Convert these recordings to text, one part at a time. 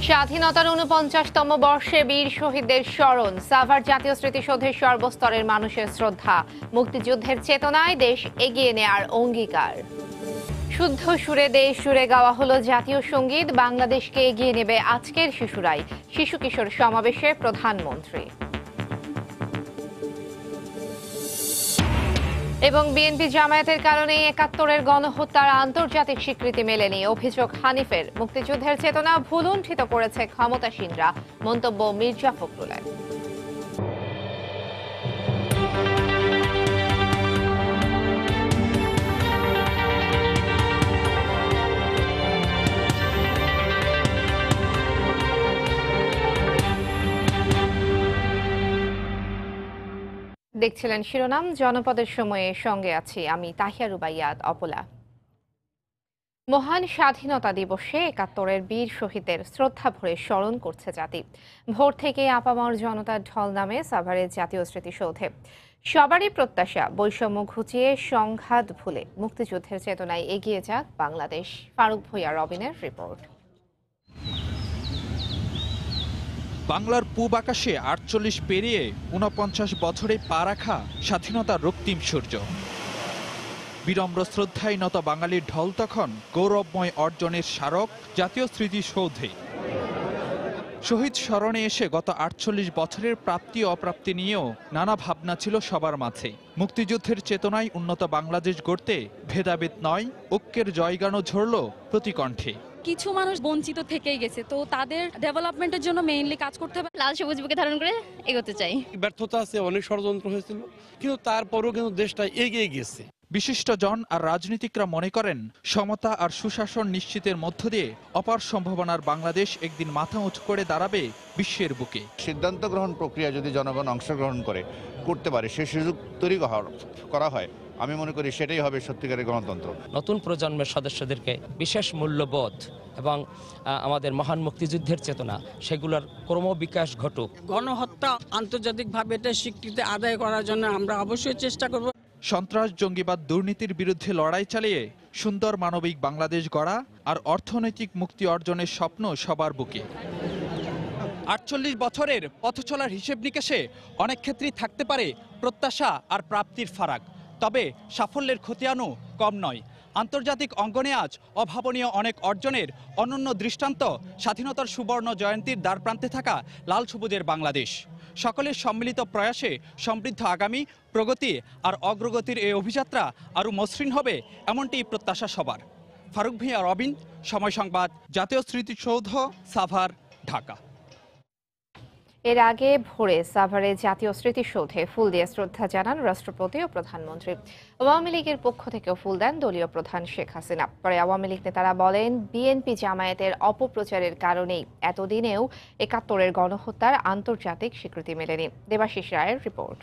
স্বাধীনতার ৪৯তম বর্ষে বীর শহীদদের স্মরণ, সাভার জাতীয় স্মৃতিসৌধে সর্বস্তরের মানুষের শ্রদ্ধা, মুক্তিযুদ্ধের চেতনায় দেশ এগিয়ে নেয়ার অঙ্গীকার। শুদ্ধ সুরে দেশ জুড়ে গাওয়া হলো জাতীয় সঙ্গীত, বাংলাদেশকে এগিয়ে নেবে আজকের শিশুরাই, শিশু কিশোর সমাবেশে প্রধানমন্ত্রী। এবং বিএনপি জামায়াতের কারণে ৭১-এর গণহত্যার আন্তর্জাতিক স্বীকৃতি মেলেনি, অভিযোগ হানিফের। মুক্তিযুদ্ধের চেতনা ভুলুণ্ঠিত করেছে ক্ষমতাসীনরা, মন্তব্য মির্জা ফখরুলের। দেখছিলেন শিরোনাম, জনপদের সময়ে সঙ্গে আছি আমি তাহিয়া রুবাইয়াত অপলা। মহান স্বাধীনতা দিবসে ৭১-এর বীর শহীদদের শ্রদ্ধা ভরে স্মরণ করছে জাতি। ভোর থেকে আপামর জনতার ঢল নামে সাভারের জাতীয় স্মৃতিসৌধে। সবারই প্রত্যাশা বৈষম্য ঘুচিয়ে সংঘাত ভুলে মুক্তিযুদ্ধের চেতনায় এগিয়ে যাক বাংলাদেশ। ফারুক ভূঁইয়া রবিনের রিপোর্ট। বাংলার পূব আকাশে ৪৮ পেরিয়ে ৪৯ বছরে পা রাখা স্বাধীনতার রক্তিম সূর্য। বিনম্র শ্রদ্ধায় নত বাঙালির ঢল তখন গৌরবময় অর্জনের স্মারক জাতীয় স্মৃতিসৌধে। শহীদ স্মরণে এসে গত ৪৮ বছরের প্রাপ্তি অপ্রাপ্তি নিয়েও নানা ভাবনা ছিল সবার মাঝে। মুক্তিযুদ্ধের চেতনায় উন্নত বাংলাদেশ গড়তে ভেদাভেদ নয়, ঐক্যের জয়গানও ঝরল প্রতি কণ্ঠে। কিছু মানুষ বঞ্চিত থেকেই গেছে, তো তাদের ডেভেলপমেন্টের জন্য মেইনলি কাজ করতে হবে। লাল সবুজ বুকে ধারণ করে এগোতে চাই। ব্যর্থতা আছে, অনেক ষড়যন্ত্র হয়েছিল, কিন্তু তারপরেও কিন্তু দেশটা এগিয়ে গেছে। বিশিষ্টজন আর রাজনীতিকরা মনে করেন সমতা আর সুশাসন নিশ্চিতের মধ্য দিয়ে অপার সম্ভাবনার বাংলাদেশ একদিন মাথা উঁচু করে দাঁড়াবে বিশ্বের বুকে। সিদ্ধান্ত গ্রহণ প্রক্রিয়া যদি জনগণ অংশগ্রহণ করতে পারে, সে সুযোগ তৈরি করা হয়, আমি মনে করি সেটাই হবে সত্যিকারের গণতন্ত্র। নতুন প্রজন্মের সদস্যদেরকে বিশেষ মূল্যবোধ এবং আমাদের মহান মুক্তিযুদ্ধের চেতনা সেগুলোর ক্রমবিকাশ ঘটুক। গণহত্যা আন্তর্জাতিকভাবে এটা স্বীকৃতি আদায় করার জন্য আমরা অবশ্যই চেষ্টা করব। সন্ত্রাস, জঙ্গিবাদ, দুর্নীতির বিরুদ্ধে লড়াই চালিয়ে সুন্দর মানবিক বাংলাদেশ গড়া আর অর্থনৈতিক মুক্তি অর্জনের স্বপ্ন সবার বুকে। ৪৮ বছরের পথ চলার হিসেব নিকেশে অনেক ক্ষেত্রেই থাকতে পারে প্রত্যাশা আর প্রাপ্তির ফারাক, তবে সাফল্যের খতিয়ানও কম নয়। আন্তর্জাতিক অঙ্গনে আজ অভাবনীয় অনেক অর্জনের অনন্য দৃষ্টান্ত স্বাধীনতার সুবর্ণ জয়ন্তীর দ্বারপ্রান্তে থাকা লাল সবুজের বাংলাদেশ। সকলের সম্মিলিত প্রয়াসে সমৃদ্ধ আগামী, প্রগতি আর অগ্রগতির এই অভিযাত্রা আরও মসৃণ হবে, এমনটি প্রত্যাশা সবার। ফারুক ভূঁইয়া রবিন, সময় সংবাদ, জাতীয় স্মৃতিসৌধ, সাভার, ঢাকা। এর আগে ভোরে সাভারে জাতীয় স্মৃতিসৌধে ফুল দিয়ে শ্রদ্ধা জানান রাষ্ট্রপতি ও প্রধানমন্ত্রী। আওয়ামী লীগের পক্ষ থেকে ফুল দেন দলীয় প্রধান শেখ হাসিনা। পরে আওয়ামী লীগ নেতারা বলেন, বিএনপি জামায়াতের অপপ্রচারের কারণেই এতদিনেও ৭১-এর গণহত্যার আন্তর্জাতিক স্বীকৃতি মেলেনি। দেবাশিস রায়ের রিপোর্ট।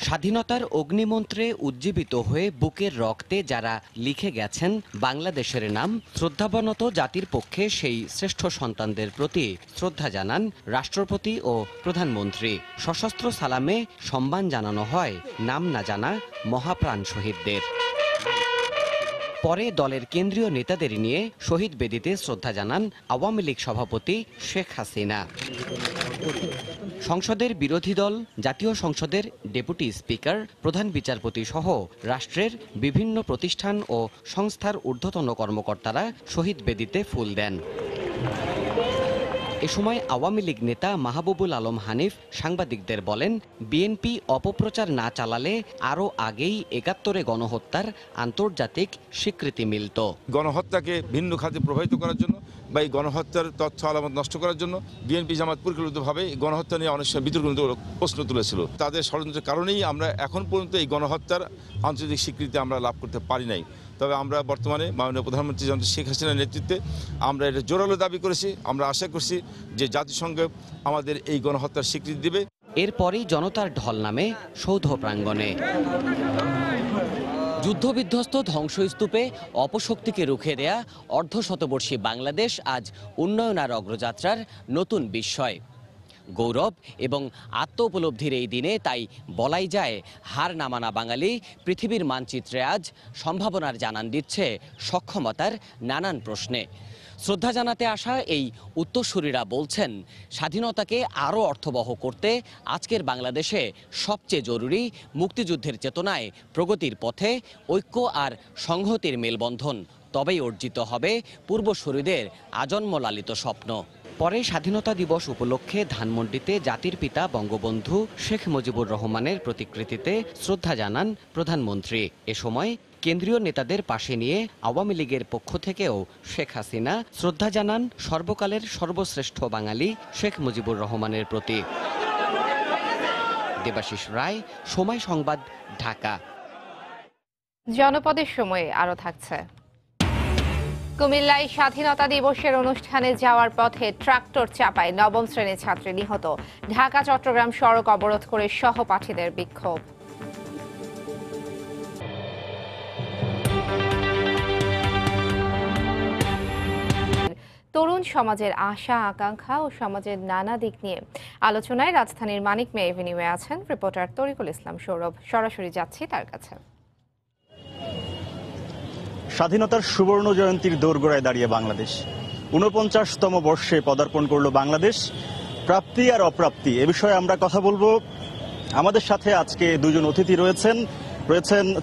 স্বাধীনতার অগ্নিমন্ত্রে উজ্জীবিত হয়ে বুকের রক্তে যারা লিখে গেছেন বাংলাদেশের নাম, শ্রদ্ধাবনত জাতির পক্ষে সেই শ্রেষ্ঠ সন্তানদের প্রতি শ্রদ্ধা জানান রাষ্ট্রপতি ও প্রধানমন্ত্রী। সশস্ত্র সালামে সম্মান জানানো হয় নাম না জানা মহাপ্রাণ শহীদদের। পরে দলের কেন্দ্রীয় নেতাদের নিয়ে শহীদ বেদিতে শ্রদ্ধা জানান আওয়ামী লীগ সভাপতি শেখ হাসিনা। সংসদের বিরোধী দল, জাতীয় সংসদের ডেপুটি স্পিকার, প্রধান বিচারপতি সহ রাষ্ট্রের বিভিন্ন প্রতিষ্ঠান ও সংস্থার ঊর্ধ্বতন কর্মকর্তারা শহীদ বেদিতে ফুল দেন। এ সময় আওয়ামী লীগ নেতা মাহবুবুল আলম হানিফ সাংবাদিকদের বলেন, বিএনপি অপপ্রচার না চালালে আরও আগেই ৭১-এ গণহত্যার আন্তর্জাতিক স্বীকৃতি মিলত। গণহত্যাকে ভিন্ন খাতে প্রভাবিত করার জন্য বা এই গণহত্যার তথ্য আলামত নষ্ট করার জন্য বিএনপি জামাত পরিকল্পিতভাবে গণহত্যা নিয়ে অনেক সময় বিতর্কিত প্রশ্ন তুলেছিল। তাদের ষড়যন্ত্রের কারণেই আমরা এখন পর্যন্ত এই গণহত্যার আন্তর্জাতিক স্বীকৃতি আমরা লাভ করতে পারি নাই। তবে আমরা বর্তমানে মাননীয় প্রধানমন্ত্রী জননেত্রী শেখ হাসিনার নেতৃত্বে আমরা এটা জোরালো দাবি করেছি। আমরা আশা করছি যে জাতিসংঘ আমাদের এই গণহত্যার স্বীকৃতি দেবে। এরপরেই জনতার ঢল নামে সৌধ প্রাঙ্গণে। যুদ্ধবিধ্বস্ত ধ্বংসস্তূপে অপশক্তিকে রুখে দেয়া অর্ধশতবর্ষী বাংলাদেশ আজ উন্নয়ন আর অগ্রযাত্রার নতুন বিস্ময়। গৌরব এবং আত্ম উপলব্ধির এই দিনে তাই বলাই যায় হার না মানা বাঙালি পৃথিবীর মানচিত্রে আজ সম্ভাবনার জানান দিচ্ছে সক্ষমতার নানান প্রশ্নে। শ্রদ্ধা জানাতে আসা এই উত্তরসূরিরা বলছেন, স্বাধীনতাকে আরও অর্থবহ করতে আজকের বাংলাদেশে সবচেয়ে জরুরি মুক্তিযুদ্ধের চেতনায় প্রগতির পথে ঐক্য আর সংহতির মেলবন্ধন। তবেই অর্জিত হবে পূর্বসূরিদের আজন্ম লালিত স্বপ্ন। পরে স্বাধীনতা দিবস উপলক্ষে ধানমন্ডিতে জাতির পিতা বঙ্গবন্ধু শেখ মুজিবুর রহমানের প্রতিকৃতিতে শ্রদ্ধা জানান প্রধানমন্ত্রী। এ সময় কেন্দ্রীয় নেতাদের পাশে নিয়ে আওয়ামী লীগের পক্ষ থেকেও শেখ হাসিনা শ্রদ্ধা জানান সর্বকালের সর্বশ্রেষ্ঠ বাঙালি শেখ মুজিবুর রহমানের প্রতি। দেবাশিস রায়, সময় সংবাদ, ঢাকা। জনপদের সময়ে আরো থাকছে। কুমিল্লায় স্বাধীনতা দিবসের অনুষ্ঠানে যাওয়ার পথে ট্রাক্টর চাপায় নবম শ্রেণীর ছাত্রী নিহত। ঢাকা চট্টগ্রাম সড়ক অবরোধ করে সহপাঠীদের বিক্ষোভ। তরুণ সমাজের আশা আকাঙ্ক্ষা ও সমাজের নানা দিক নিয়ে আলোচনায় রাজধানীর মানিক মিয়া এভিনিউয়ে আছেন রিপোর্টার তরিকুল ইসলাম সৌরভ। সরাসরি যাচ্ছি তার কাছে। স্বাধীনতার সুবর্ণ জয়ন্তীর দোরগোড়ায় দাঁড়িয়ে বাংলাদেশ ৪৯তম বর্ষে পদার্পণ করলো বাংলাদেশ। প্রাপ্তি আর অপ্রাপ্তি এ বিষয়ে আমরা কথা বলবো। আমাদের সাথে আজকে দুজন অতিথি রয়েছেন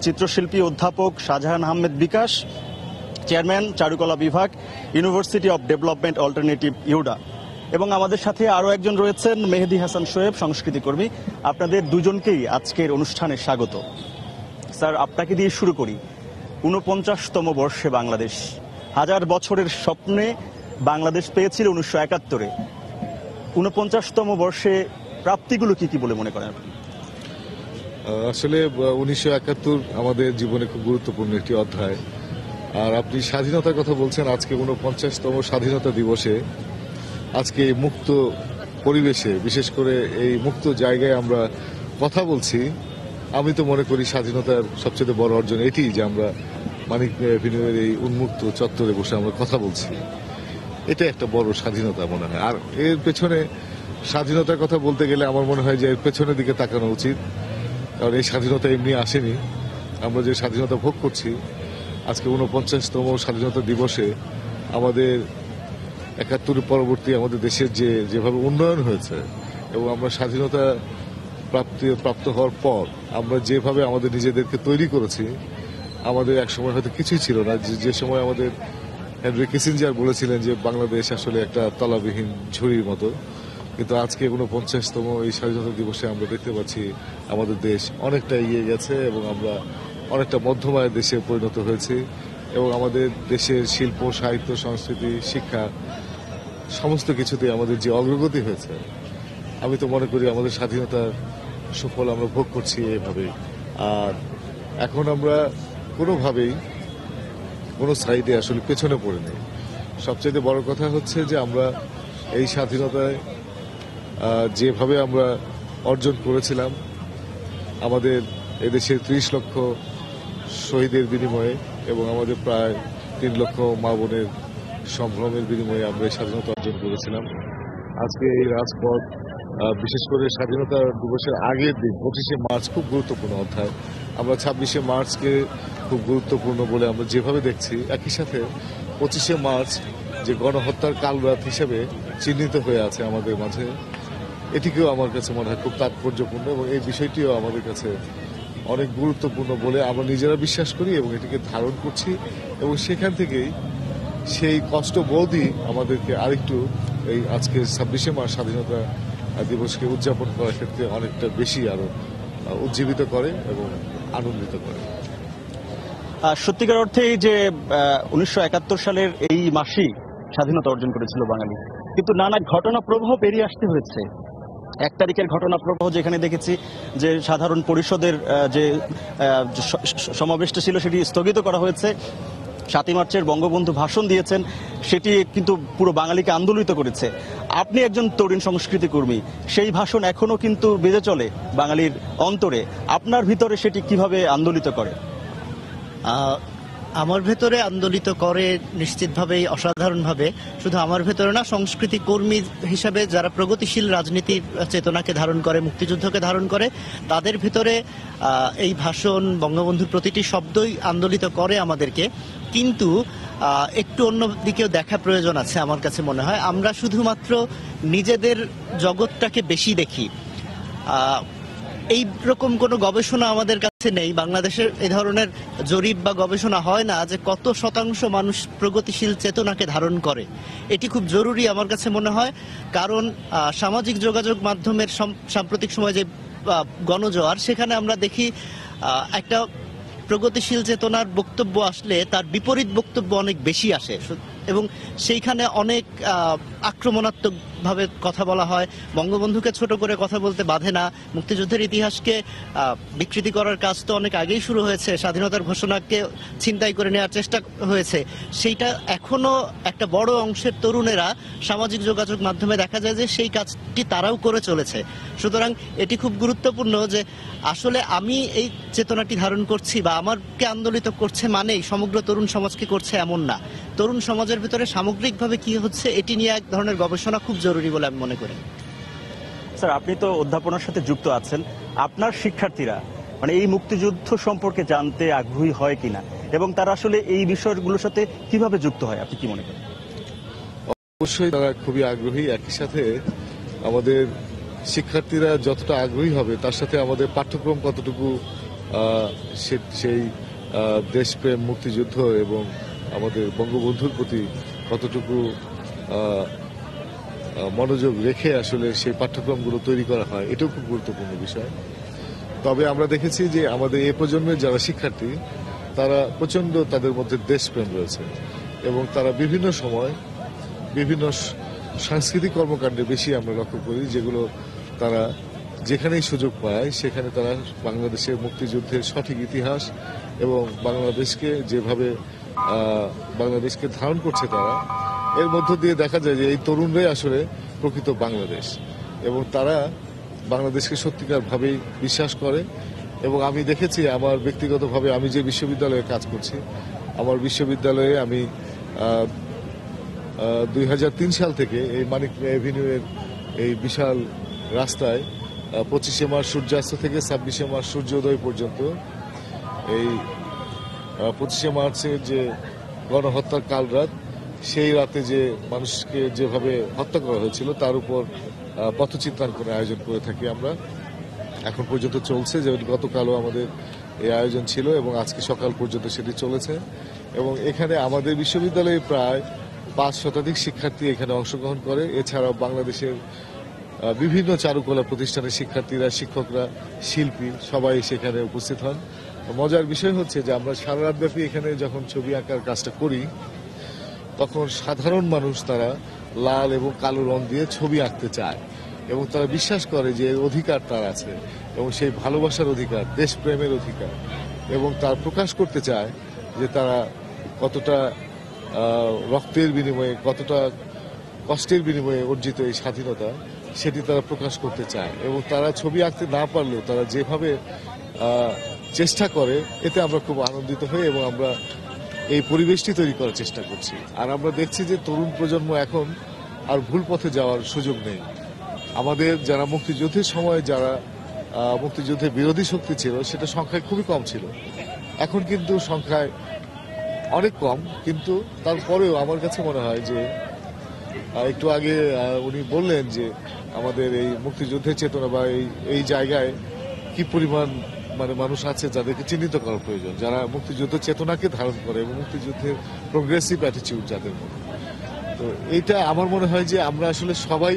চিত্রশিল্পী অধ্যাপক শাহজাহান আহমেদ বিকাশ, চেয়ারম্যান চারুকলা বিভাগ, ইউনিভার্সিটি অব ডেভেলপমেন্ট অল্টারনেটিভ ইউডা, এবং আমাদের সাথে আরও একজন রয়েছেন মেহেদি হাসান শোয়েব, সংস্কৃতি কর্মী। আপনাদের দুজনকেই আজকের অনুষ্ঠানে স্বাগত। স্যার, আপনাকে দিয়ে শুরু করি। ৪৯তম বর্ষে বাংলাদেশ, হাজার বছরের স্বপ্নে বাংলাদেশ পেয়েছিল ১৯৭১-এ। ৪৯তম বর্ষে প্রাপ্তিগুলো কি কি বলে মনে করেন আপনি? আসলে ১৯৭১ আমাদের জীবনে খুব গুরুত্বপূর্ণ একটি অধ্যায়। আর আপনি স্বাধীনতার কথা বলছেন, আজকে ৪৯তম স্বাধীনতা দিবসে আজকে মুক্ত পরিবেশে, বিশেষ করে এই মুক্ত জায়গায় আমরা কথা বলছি। আমি তো মনে করি স্বাধীনতার সবচেয়ে বড় অর্জন এটি যে আমরা মানিক মিয়া এভিনিউয়ের এই উন্মুক্ত চত্বরে বসে আমরা কথা বলছি। এটা একটা বড় স্বাধীনতা মনে হয়। আর এর পেছনে স্বাধীনতার কথা বলতে গেলে আমার মনে হয় যে এর পেছনের দিকে তাকানো উচিত, কারণ এই স্বাধীনতা এমনি আসেনি। আমরা যে স্বাধীনতা ভোগ করছি আজকে ৪৯তম স্বাধীনতা দিবসে, আমাদের ৭১ পরবর্তী আমাদের দেশের যেভাবে উন্নয়ন হয়েছে এবং আমরা স্বাধীনতা প্রাপ্ত হওয়ার পর আমরা যেভাবে আমাদের নিজেদেরকে তৈরি করেছি, আমাদের এক সময় হয়তো কিছুই ছিল না। যে সময় আমাদের হেনরি কিসিঞ্জার বলেছিলেন যে বাংলাদেশ আসলে একটা তলাবিহীন ঝুড়ির মতো, কিন্তু আজকে ৪৯তম এই স্বাধীনতা দিবসে আমরা দেখতে পাচ্ছি আমাদের দেশ অনেকটা এগিয়ে গেছে এবং আমরা অনেকটা মধ্যমায়ের দেশে পরিণত হয়েছি এবং আমাদের দেশের শিল্প, সাহিত্য, সংস্কৃতি, শিক্ষা সমস্ত কিছুতে আমাদের যে অগ্রগতি হয়েছে, আমি তো মনে করি আমাদের স্বাধীনতার সুফল আমরা ভোগ করছি এভাবে। আর এখন আমরা কোনোভাবেই কোনো সাইডে আসলে পেছনে পড়ে নেই। সবচেয়ে বড় কথা হচ্ছে যে আমরা এই স্বাধীনতায় যেভাবে আমরা অর্জন করেছিলাম, আমাদের এদেশের ৩০ লক্ষ শহীদের বিনিময়ে এবং আমাদের প্রায় ৩ লক্ষ মা বোনের সম্ভ্রমের বিনিময়ে আমরা এই স্বাধীনতা অর্জন করেছিলাম। আজকে এই রাজপথ, বিশেষ করে স্বাধীনতা দিবসের আগের দিন ২৫শে মার্চ খুব গুরুত্বপূর্ণ অধ্যায়। আমরা ২৬শে মার্চকে খুব গুরুত্বপূর্ণ বলে আমরা যেভাবে দেখছি, একই সাথে ২৫শে মার্চ যে গণহত্যার কালরাত হিসেবে চিহ্নিত হয়ে আছে আমাদের মাঝে, এটিকেও আমার কাছে মনে হয় খুব তাৎপর্যপূর্ণ এবং এই বিষয়টিও আমাদের কাছে অনেক গুরুত্বপূর্ণ বলে আমরা নিজেরা বিশ্বাস করি এবং এটিকে ধারণ করছি। এবং সেখান থেকেই সেই কষ্টবোধই আমাদেরকে আরেকটু এই আজকে ২৬শে মার্চ স্বাধীনতা দিবসকে উদযাপন করার ক্ষেত্রে অনেকটা বেশি আরো উজ্জীবিত করে এবং আনন্দিত করে। সত্যিকার অর্থে এই যে ১৯৭১ সালের এই মাসেই স্বাধীনতা অর্জন করেছিল বাঙালি, কিন্তু নানা ঘটনা প্রবাহ পেরিয়ে আসতে হয়েছে। ১ তারিখের ঘটনা প্রবাহ যেখানে দেখেছি যে সাধারণ পরিষদের যে সমাবেশটা ছিল সেটি স্থগিত করা হয়েছে। ৭ই মার্চের বঙ্গবন্ধু ভাষণ দিয়েছেন, সেটি কিন্তু পুরো বাঙালিকে আন্দোলিত করেছে। আপনি একজন তরুণ সংস্কৃতি কর্মী, সেই ভাষণ এখনো কিন্তু বেজে চলে বাঙালির অন্তরে। আপনার ভিতরে সেটি কিভাবে আন্দোলিত করে? আমার ভেতরে আন্দোলিত করে নিশ্চিতভাবেই, অসাধারণভাবে। শুধু আমার ভেতরে না, সংস্কৃতি কর্মী হিসাবে যারা প্রগতিশীল রাজনীতির চেতনাকে ধারণ করে, মুক্তিযুদ্ধকে ধারণ করে, তাদের ভেতরে এই ভাষণ, বঙ্গবন্ধুর প্রতিটি শব্দই আন্দোলিত করে আমাদেরকে। কিন্তু একটু অন্য দিকেও দেখা প্রয়োজন আছে আমার কাছে মনে হয়। আমরা শুধুমাত্র নিজেদের জগৎটাকে বেশি দেখি। এই রকম কোনো গবেষণা আমাদের কাছে নেই। বাংলাদেশের এই ধরনের জরিপ বা গবেষণা হয় না যে কত শতাংশ মানুষ প্রগতিশীল চেতনাকে ধারণ করে। এটি খুব জরুরি আমার কাছে মনে হয়, কারণ সামাজিক যোগাযোগ মাধ্যমের সাম্প্রতিক সময় যে গণজোয়ার, সেখানে আমরা দেখি একটা প্রগতিশীল চেতনার বক্তব্য আসলে তার বিপরীত বক্তব্য অনেক বেশি আসে, এবং সেইখানে অনেক আক্রমণাত্মক ভাবে কথা বলা হয়। বঙ্গবন্ধুকে ছোট করে কথা বলতে বাধে না। মুক্তিযুদ্ধের ইতিহাসকে বিকৃতি করার কাজ তো অনেক আগেই শুরু হয়েছে। স্বাধীনতার ঘোষণাকে ছিনতাই করে নেওয়ার চেষ্টা হয়েছে। সেইটা এখনো একটা বড় অংশের তরুণেরা সামাজিক যোগাযোগ মাধ্যমে দেখা যায় যে সেই কাজটি তারাও করে চলেছে। সুতরাং এটি খুব গুরুত্বপূর্ণ যে আসলে আমি এই চেতনাটি ধারণ করছি বা আমাকে আন্দোলিত করছে মানেই সমগ্র তরুণ সমাজকে করছে এমন না। তরুণ সমাজের ভিতরে সামগ্রিকভাবে কি হচ্ছে এটি নিয়ে এক ধরনের গবেষণা খুব জরুরি বলে আমি মনে করি। স্যার, আপনি তো অধ্যাপনার সাথে যুক্ত আছেন, আপনার শিক্ষার্থীরা মানে এই মুক্তিযুদ্ধ সম্পর্কে জানতে আগ্রহী হয় কিনা, এবং তারা আসলে এই বিষয়গুলোর সাথে কিভাবে যুক্ত হয়, আপনি কি মনে করেন? অবশ্যই তারা খুবই আগ্রহী। একই সাথে আমাদের শিক্ষার্থীরা যতটা আগ্রহী হবে তার সাথে আমাদের পাঠ্যক্রম কতটুকু সেই দেশপ্রেম, মুক্তিযুদ্ধ এবং আমাদের বঙ্গবন্ধুর প্রতি কতটুকু মনোযোগ রেখে আসলে সেই পাঠ্যক্রমগুলো তৈরি করা হয়, এটাও খুব গুরুত্বপূর্ণ বিষয়। তবে আমরা দেখেছি যে আমাদের এই প্রজন্মের যারা শিক্ষার্থী, তারা প্রচণ্ড তাদের মধ্যে দেশপ্রেম রয়েছে, এবং তারা বিভিন্ন সময় বিভিন্ন সাংস্কৃতিক কর্মকাণ্ডে বেশি আমরা লক্ষ্য করি, যেগুলো তারা যেখানেই সুযোগ পায় সেখানে তারা বাংলাদেশের মুক্তিযুদ্ধের সঠিক ইতিহাস এবং বাংলাদেশকে যেভাবে বাংলাদেশকে ধারণ করছে তারা, এর মধ্য দিয়ে দেখা যায় যে এই তরুণরাই আসলে প্রকৃত বাংলাদেশ, এবং তারা বাংলাদেশকে সত্যিকারভাবেই বিশ্বাস করে। এবং আমি দেখেছি আমার ব্যক্তিগতভাবে, আমি যে বিশ্ববিদ্যালয়ে কাজ করছি, আমার বিশ্ববিদ্যালয়ে আমি 2003 সাল থেকে এই মানিক এভিনিউ এর এই বিশাল রাস্তায় 25শে মার্চ সূর্যাস্ত থেকে 26শে মার্চ সূর্যোদয় পর্যন্ত, এই 25শে মার্চের যে গণহত্যার কাল রাত, সেই রাতে যে মানুষকে যেভাবে হত্যা করা হয়েছিল তার উপর পথচিত্রাঙ্কনের আয়োজন করে থাকি আমরা। এখন পর্যন্ত চলছে, যে গতকালও আমাদের এই আয়োজন ছিল এবং আজকে সকাল পর্যন্ত সেটি চলেছে। এবং এখানে আমাদের বিশ্ববিদ্যালয়ে প্রায় 5 শতাধিক শিক্ষার্থী এখানে অংশগ্রহণ করে। এছাড়াও বাংলাদেশের বিভিন্ন চারুকলা প্রতিষ্ঠানের শিক্ষার্থীরা, শিক্ষকরা, শিল্পী সবাই সেখানে উপস্থিত হন। মজার বিষয় হচ্ছে যে আমরা সারা রাতব্যাপী এখানে যখন ছবি আঁকার কাজটা করি, তখন সাধারণ মানুষ তারা লাল এবং কালো রং দিয়ে ছবি আঁকতে চায়, এবং তারা বিশ্বাস করে যে এর অধিকার তার আছে, এবং সেই ভালোবাসার অধিকার, দেশপ্রেমের অধিকার, এবং তার প্রকাশ করতে চায় যে তারা কতটা রক্তের বিনিময়ে, কতটা কষ্টের বিনিময়ে অর্জিত এই স্বাধীনতা, সেটি তারা প্রকাশ করতে চায়। এবং তারা ছবি আঁকতে না পারলেও তারা যেভাবে চেষ্টা করে, এতে আমরা খুব আনন্দিত হই, এবং আমরা এই পরিবেশটি তৈরি করার চেষ্টা করছি। আর আমরা দেখছি যে তরুণ প্রজন্ম এখন আর ভুল পথে যাওয়ার সুযোগ নেই। আমাদের যারা মুক্তিযুদ্ধের সময় যারা মুক্তিযুদ্ধের বিরোধী শক্তি ছিল, সেটা সংখ্যায় খুবই কম ছিল। এখন কিন্তু সংখ্যায় অনেক কম, কিন্তু তারপরেও আমার কাছে মনে হয় যে একটু আগে উনি বললেন যে আমাদের এই মুক্তিযুদ্ধের চেতনা বা এই জায়গায় কি পরিমাণ মানে মানুষ আছে যাদেরকে চিহ্নিত করা প্রয়োজন, যারা মুক্তিযুদ্ধ চেতনাকে ধারণ করে এবং মুক্তিযুদ্ধের প্রোগ্রেসিভ অ্যাটিটিউড যাদের মধ্যে। তো এইটা আমার মনে হয় যে আমরা আসলে সবাই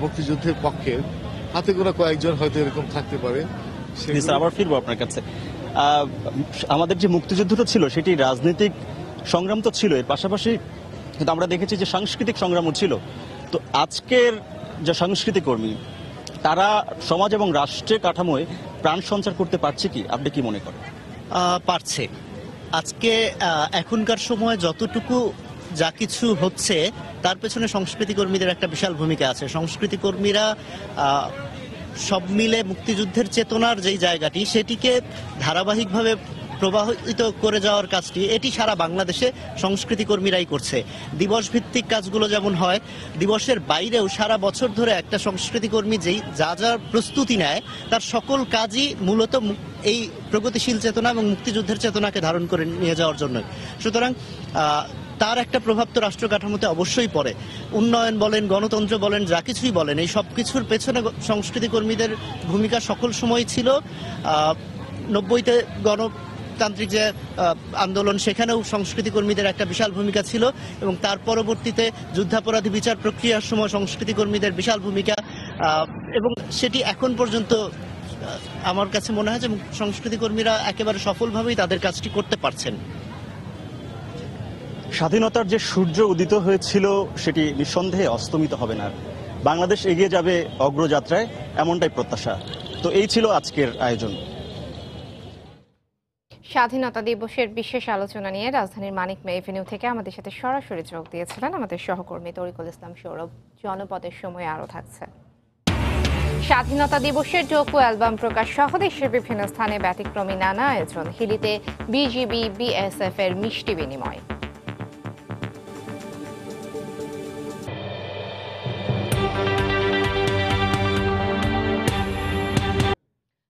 মুক্তিযুদ্ধের পক্ষে, হাতে গোনা কয়েকজন হয়তো এরকম থাকতে পারে। আবার ফিরবো আপনার কাছে। আমাদের যে মুক্তিযুদ্ধটা ছিল সেটি রাজনৈতিক সংগ্রাম তো ছিল, এর পাশাপাশি কিন্তু আমরা দেখেছি যে সাংস্কৃতিক সংগ্রামও ছিল। তো আজকের যে সংস্কৃতি কর্মী, তারা সমাজ এবং রাষ্ট্রের কাঠামোয় প্রাণ সঞ্চার করতে পারছে কি, আপনি কি মনে করেন? পারছে। আজকে এখনকার সময় যতটুকু যা কিছু হচ্ছে তার পেছনে সংস্কৃতি কর্মীদের একটা বিশাল ভূমিকা আছে। সংস্কৃতি কর্মীরা সব মিলে মুক্তিযুদ্ধের চেতনার যেই জায়গাটি, সেটিকে ধারাবাহিকভাবে প্রবাহিত করে যাওয়ার কাজটি এটি সারা বাংলাদেশে সংস্কৃতি কর্মীরাই করছে। দিবস ভিত্তিক কাজগুলো যেমন হয়, দিবসের বাইরেও সারা বছর ধরে একটা সংস্কৃতি কর্মী যেই যা যা প্রস্তুতি নেয় তার সকল কাজই মূলত এই প্রগতিশীল চেতনা এবং মুক্তিযুদ্ধের চেতনাকে ধারণ করে নিয়ে যাওয়ার জন্য। সুতরাং তার একটা প্রভাব তো রাষ্ট্র কাঠামোতে অবশ্যই পড়ে। উন্নয়ন বলেন, গণতন্ত্র বলেন, যা কিছুই বলেন, এই সব কিছুর পেছনে সংস্কৃতি কর্মীদের ভূমিকা সকল সময় ছিল। 90তে গণতান্ত্রিক যে আন্দোলন, সেখানেও সংস্কৃতি কর্মীদের একটা বিশাল ভূমিকা ছিল এবং তার পরবর্তীতে যুদ্ধাপরাধী বিচার প্রক্রিয়ার সময় সংস্কৃতি কর্মীদের বিশাল ভূমিকা, এবং সেটি এখন পর্যন্ত আমার কাছে মনে হয় যে সংস্কৃতি কর্মীরা একেবারে সফলভাবেই তাদের কাজটি করতে পারছেন। স্বাধীনতার যে সূর্য উদিত হয়েছিল সেটি নিঃসন্দেহে অস্তমিত হবে না। বাংলাদেশ এগিয়ে যাবে অগ্রযাত্রায়, এমনটাই প্রত্যাশা। তো এই ছিল আজকের আয়োজন। স্বাধীনতা দিবসের বিশেষ আলোচনা নিয়ে রাজধানীর মানিক মে এভিনিউ থেকে আমাদের সাথে সরাসরি যোগ দিয়েছিলেন আমাদের সহকর্মী তরিকুল ইসলাম সৌরভ। জনপদের সময় আরও থাকছে। স্বাধীনতা দিবসের ডোকু অ্যালবাম প্রকাশ সহ দেশের বিভিন্ন স্থানে ব্যতিক্রমী নানা আয়োজন। হিলিতে বিজিবি বিএসএফ এর মিষ্টি বিনিময়।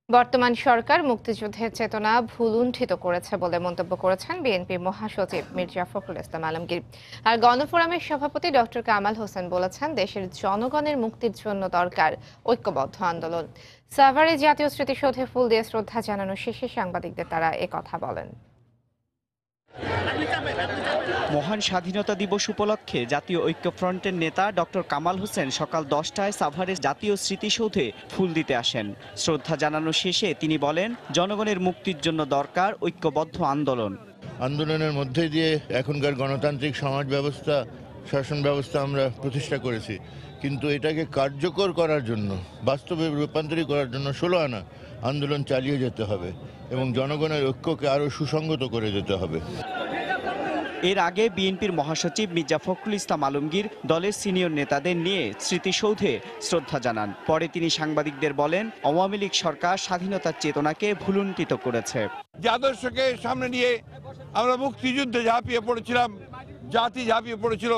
বর্তমান সরকার মুক্তিযুদ্ধের চেতনা ভুলুণ্ঠিত করেছে বলে মন্তব্য করেছেন বিএনপির মহাসচিব মির্জা ফখরুল ইসলাম আলমগীর। আর গণফোরামের সভাপতি ডক্টর কামাল হোসেন বলেছেন, দেশের জনগণের মুক্তির জন্য দরকার ঐক্যবদ্ধ আন্দোলন। সাভারে জাতীয় স্মৃতিসৌধে ফুল দিয়ে শ্রদ্ধা জানানো শেষে সাংবাদিকদের তারা একথা বলেন। মহান স্বাধীনতা দিবস উপলক্ষে জাতীয় ঐক্যফ্রন্টের নেতা ডক্টর কামাল হোসেন সকাল 10টায় সাভারে জাতীয় স্মৃতিসৌধে ফুল দিতে আসেন। শ্রদ্ধা জানানো শেষে তিনি বলেন, জনগণের মুক্তির জন্য দরকার ঐক্যবদ্ধ আন্দোলন। আন্দোলনের মধ্যে দিয়ে এখনকার গণতান্ত্রিক সমাজ ব্যবস্থা, শাসন ব্যবস্থা আমরা প্রতিষ্ঠা করেছি, কিন্তু এটাকে কার্যকর করার জন্য, বাস্তবে রূপান্তরিত করার জন্য 16 আনা আন্দোলন চালিয়ে যেতে হবে এবং জনগণের ঐক্যকে আরও সুসংগত করে যেতে হবে। এর আগে বিএনপির মহাসচিব মির্জা ফখরুল ইসলাম আলমগীর দলের সিনিয়র নেতাদের নিয়ে স্মৃতিসৌধে শ্রদ্ধা জানান। পরে তিনি সাংবাদিকদের বলেন, আওয়ামী লীগ সরকার স্বাধীনতার চেতনাকে ভুলুণ্ঠিত করেছে। যে আদর্শকে সামনে নিয়ে আমরা মুক্তিযুদ্ধে ঝাঁপিয়ে পড়েছিলাম, জাতি ঝাঁপিয়ে পড়েছিল,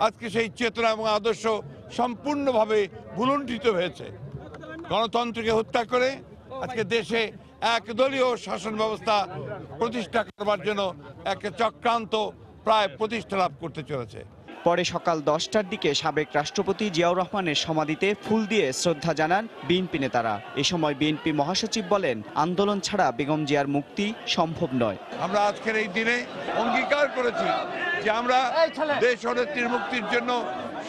আজকে সেই চেতনা এবং আদর্শ সম্পূর্ণভাবে ভুলুণ্ঠিত হয়েছে। গণতন্ত্রকে হত্যা করে আজকে দেশে একদলীয় শাসন ব্যবস্থা প্রতিষ্ঠা করবার জন্য এক চক্রান্ত প্রায় প্রতিষ্ঠা লাভ করতে চলেছে। পরে সকাল 10টার দিকে সাবেক রাষ্ট্রপতি জিয়াউর রহমানের সমাধিতে ফুল দিয়ে শ্রদ্ধা জানান বিএনপি নেতারা। এ সময় বিএনপি মহাসচিব বলেন, আন্দোলন ছাড়া বেগম জিয়ার মুক্তি সম্ভব নয়। আমরা আজকের এই দিনে অঙ্গীকার করেছি যে আমরা দেশ ও নেত্রীর মুক্তির জন্য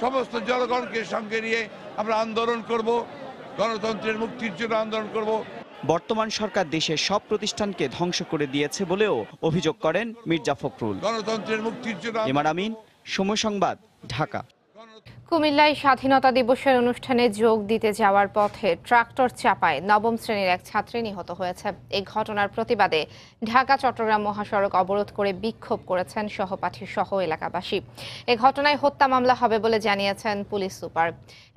সমস্ত জনগণকে সঙ্গে নিয়ে আমরা আন্দোলন করব, গণতন্ত্রের মুক্তির জন্য আন্দোলন করব। বর্তমান সরকার দেশের সব প্রতিষ্ঠানকে ধ্বংস করে দিয়েছে বলেও অভিযোগ করেন মির্জা ফখরুল। গণতন্ত্রের মুক্তির জন্য ইমার আমিন, সময় সংবাদ, ঢাকা। কুমিল্লায় স্বাধীনতা দিবসের অনুষ্ঠানে যোগ দিতে যাওয়ার পথে ট্রাক্টর চাপায় 9ম শ্রেণীর এক ছাত্রী নিহত হয়েছে। এই ঘটনার প্রতিবাদে ঢাকা চট্টগ্রাম মহাসড়ক অবরোধ করে বিক্ষোভ করেছেন সহপাঠী সহ এলাকাবাসী। এ ঘটনায় হত্যা মামলা হবে বলে জানিয়েছেন পুলিশ সুপার।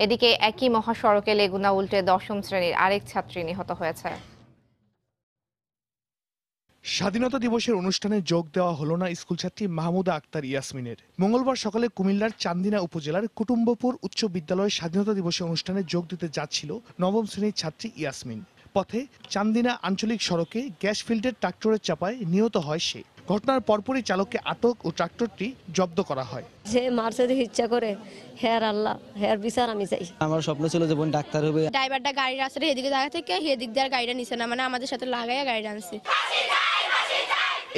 এদিকে একই মহাসড়কে লেগুনা উল্টে 10ম শ্রেণীর আরেক ছাত্রী নিহত হয়েছে। স্বাধীনতা দিবসের অনুষ্ঠানে যোগ দেওয়া হলো না স্কুলছাত্রী মাহমুদা আক্তার ইয়াসমিনের। মঙ্গলবার সকালে কুমিল্লার চান্দিনা উপজেলার কুটুম্বপুর উচ্চ বিদ্যালয়ে স্বাধীনতা দিবসের অনুষ্ঠানে যোগ দিতে যাচ্ছিল 9ম শ্রেণীর ছাত্রী ইয়াসমিন। পথে চান্দিনা আঞ্চলিক সড়কে গ্যাস ফিল্ডের ট্রাক্টরের চাপায় নিহত হয় সে। ঘটনার পরপরই চালককে আটক ও ট্রাক্টরটি জব্দ করা হয়। যে মারছে ইচ্ছা করে, হেয়ার আল্লাহ, হেয়ার বিচার আমি চাই। আমার স্বপ্ন ছিল যে বোন ডাক্তার হবে। ড্রাইভারটা গাড়ির রাস্তাটা এদিকে জায়গা থেকে এদিক দিয়ে গাড়িটা নিছে না, মানে আমাদের সাথে লাগাইয়া গাড়িটা আনছে।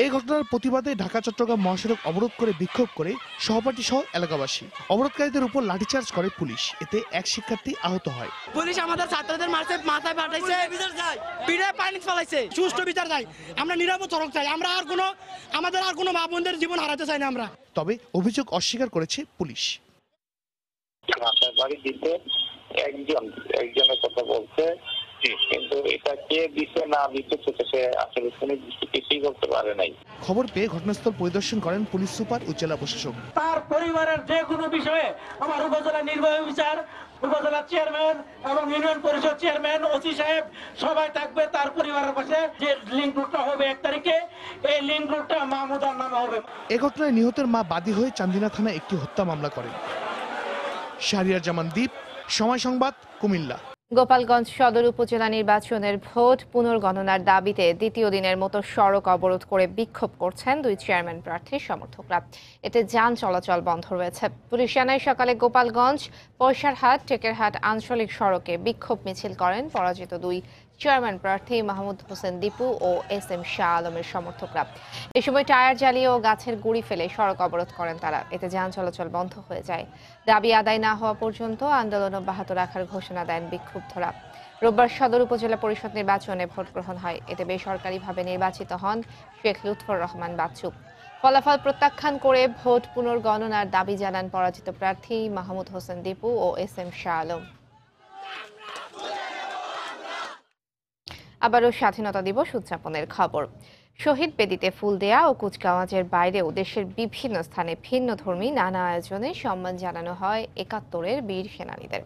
এই ঘটনার প্রতিবাদে ঢাকা চট্টগ্রাম মহাসড়ক অবরোধ করে বিক্ষোভ করে সহপাঠী সহ এলাকাবাসী। অবরোধকারীদের উপর লাঠিচার্জ করে পুলিশ। এতে এক শিক্ষার্থী আহত হয়। পুলিশ আমাদের ছাত্রদের মারছে, মাথায় ফাটাইছে, পিঠে পানি ফেলাইছে। সুষ্ঠু বিচার চাই, আমরা নিরাপদ সড়ক চাই। আমরা আমাদের আর কোনো মা বোনদের জীবন হারাতে চাই না আমরা। তবে অভিযোগ অস্বীকার করেছে পুলিশ। বাড়ি দিতে একজনের কথা বলছে, কিন্তু এটা কে দিচ্ছে না দিচ্ছে সেটা সে আসলে সুনির্দিষ্ট কিছুই করতে পারে নাই। খবর পেয়ে ঘটনাস্থল পরিদর্শন করেন পুলিশ সুপার ও জেলা প্রশাসক। তার পরিবারের যে কোনো বিষয়ে আমার উপজেলা নির্বাহী অফিসার, উপজেলা চেয়ারম্যান এবং ইউনিয়ন পরিষদ চেয়ারম্যান, ওসি সাহেব সবাই থাকবে তার পরিবারের পাশে। যে লিঙ্ক রুটটা হবে 1 তারিখে, এই লিঙ্ক রুটটা মাহমুদার নামে হবে। এ ঘটনায় নিহতের মা বাদী হয়ে চান্দিনা থানায় একটি হত্যা মামলা করেন। শাহরিয়ার জামান দ্বীপ, সময় সংবাদ, কুমিল্লা। গোপালগঞ্জ সদর উপজেলা নির্বাচনের ভোট পুনর্গণনার দাবিতে দ্বিতীয় দিনের মতো সড়ক অবরোধ করে বিক্ষোভ করছেন 2 চেয়ারম্যান প্রার্থীর সমর্থকরা। এতে যান চলাচল বন্ধ রয়েছে। পুলিশ জানায় সকালে গোপালগঞ্জ, পয়সারহাট, টেকেরহাট আঞ্চলিক সড়কে বিক্ষোভ মিছিল করেন পরাজিত 2 চেয়ারম্যান প্রার্থী মাহমুদ হোসেন দীপু ও SM শাহ আলমের সমর্থকরা। এ সময় টায়ার জ্বালিয়ে ও গাছের গুঁড়ি ফেলে সড়ক অবরোধ করেন তারা। এতে যান চলাচল বন্ধ হয়ে যায়। দাবি আদায় না হওয়া পর্যন্ত আন্দোলন অব্যাহত রাখার ঘোষণা দেন বিক্ষুব্ধরা। রোববার সদর উপজেলা পরিষদ নির্বাচনে ভোট গ্রহণ হয়। এতে বেসরকারিভাবে নির্বাচিত হন শেখ লুৎফর রহমান বাচ্চু। ফলাফল প্রত্যাখ্যান করে ভোট পুনর্গণনার দাবি জানান পরাজিত প্রার্থী মাহমুদ হোসেন দীপু ও SM শাহ আলম। আবারও স্বাধীনতা দিবস উদযাপনের খবর। শহীদ বেদিতে ফুল দেয়া ও কুচকাওয়াজের বাইরেও দেশের বিভিন্ন স্থানে ভিন্নধর্মী নানা আয়োজনে সম্মান জানানো হয় ৭১-এর বীর সেনানীদের।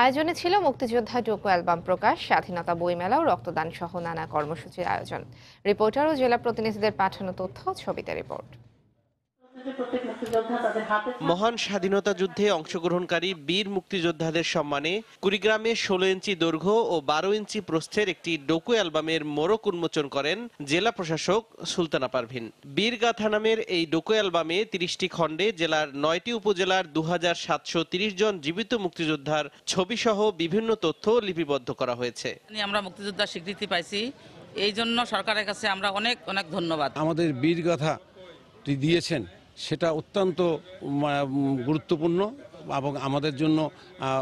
আয়োজনে ছিল মুক্তিযোদ্ধা ডোকো অ্যালবাম প্রকাশ, স্বাধীনতা বইমেলা ও রক্তদান সহ নানা কর্মসূচির আয়োজন। রিপোর্টার ও জেলা প্রতিনিধিদের পাঠানো তথ্য, ছবিতে রিপোর্ট। মহান স্বাধীনতা যুদ্ধে অংশগ্রহণকারী বীর মুক্তিযোদ্ধাদের সম্মানে কুড়িগ্রামে 16 ইঞ্চি দৈর্ঘ্য ও 12 ইঞ্চি প্রস্থের একটি ডোকো অ্যালবামের মোড়ক উন্মোচন করেন জেলা প্রশাসক সুলতানা পারভিন। বীরগাথা নামের এই ডোকো অ্যালবামে 30টি খণ্ডে জেলার 9টি উপজেলার 2730 জন জীবিত মুক্তিযোদ্ধার ছবি সহ বিভিন্ন তথ্য লিপিবদ্ধ করা হয়েছে। আমরা মুক্তিযোদ্ধার স্বীকৃতি পাইছি, এই জন্য সরকারের কাছে আমরা অনেক অনেক ধন্যবাদ। আমাদের বীরগাথা দিয়েছেন সেটা অত্যন্ত গুরুত্বপূর্ণ এবং আমাদের জন্য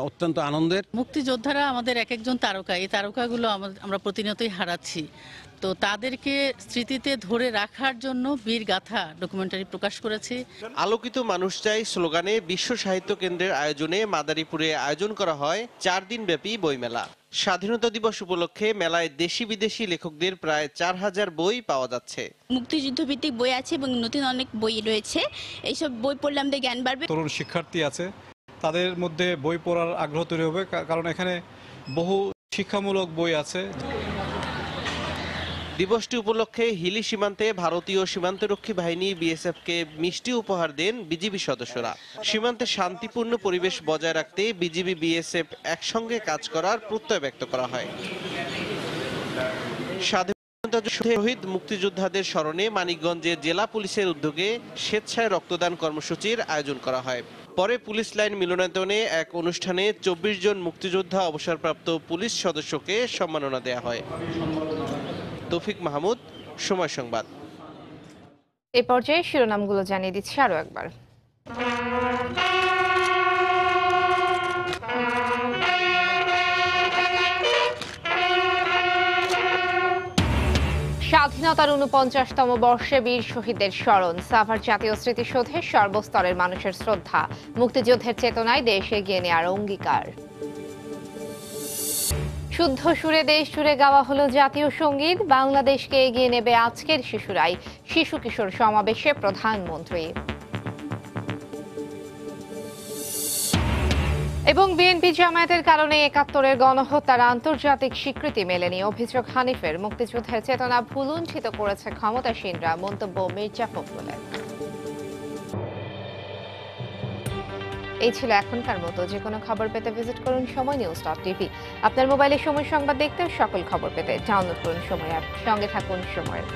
অত্যন্ত আনন্দের। মুক্তিযোদ্ধারা আমাদের এক একজন তারকা, এই তারকাগুলো আমরা প্রতিনিয়তই হারাচ্ছি। তো তাদেরকে স্মৃতিতে ধরে রাখার জন্য বীরগাথা ডকুমেন্টারি প্রকাশ করেছি। আলোকিত মানুষ চাই স্লোগানে বিশ্ব সাহিত্য কেন্দ্রের আয়োজনে মাদারীপুরে আয়োজন করা হয় 4 দিন ব্যাপী বইমেলা। স্বাধীনতা দিবস উপলক্ষে মেলায় দেশি বিদেশি লেখকদের প্রায় 4000 বই পাওয়া যাচ্ছে। মুক্তিযুদ্ধ ভিত্তিক বই আছে এবং নতুন অনেক বই রয়েছে। এইসব বই পড়লে আমাদের জ্ঞান বাড়বে। তরুণ শিক্ষার্থী আছে, তাদের মধ্যে বই পড়ার আগ্রহ তৈরি হবে, কারণ এখানে বহু শিক্ষামূলক বই আছে। দিবসটি উপলক্ষে হিলি সীমান্তে ভারতীয় সীমান্তরক্ষী বাহিনী BSF-কে মিষ্টি উপহার দেন বিজিবি সদস্যরা। সীমান্তে শান্তিপূর্ণ পরিবেশ বজায় রাখতে বিজিবি BSF একসঙ্গে কাজ করার প্রত্যয় ব্যক্ত করা হয়। স্বাধীনতা যুদ্ধে শহীদ মুক্তিযোদ্ধাদের স্মরণে মানিকগঞ্জে জেলা পুলিশের উদ্যোগে স্বেচ্ছায় রক্তদান কর্মসূচির আয়োজন করা হয়। পরে পুলিশ লাইন মিলনায়তনে এক অনুষ্ঠানে 24 জন মুক্তিযোদ্ধা অবসরপ্রাপ্ত পুলিশ সদস্যকে সম্মাননা দেওয়া হয়। তৌফিক মাহমুদ, সময় সংবাদ। এই পর্যায়ে শিরোনামগুলো জানিয়ে দিচ্ছি আরো একবার। স্বাধীনতার ৪৯তম বর্ষে বীর শহীদদের স্মরণ, সাভার জাতীয় স্মৃতিসৌধে সর্বস্তরের মানুষের শ্রদ্ধা, মুক্তিযুদ্ধের চেতনায় দেশ এগিয়ে নেওয়ার অঙ্গীকার। শুদ্ধ সুরে দেশ জুড়ে গাওয়া হলো জাতীয় সঙ্গীত, বাংলাদেশকে এগিয়ে নেবে আজকের শিশুরাই, শিশু কিশোর সমাবেশে প্রধানমন্ত্রী। এবং বিএনপি জামায়াতের কারণে ৭১-এর গণহত্যার আন্তর্জাতিক স্বীকৃতি মেলেনি, অভিযোগ হানিফের। মুক্তিযুদ্ধের চেতনা ভুলুণ্ঠিত করেছে ক্ষমতাসীনরা, মন্তব্য মির্জা ফখরুলের। এই ছিল এখনকার মতো। যে কোনো খবর পেতে ভিজিট করুন সময়নিউজ.tv। আপনার মোবাইলে সময় সংবাদ দেখতে, সকল খবর পেতে ডাউনলোড করুন সময় অ্যাপ। সঙ্গে থাকুন সময়ের।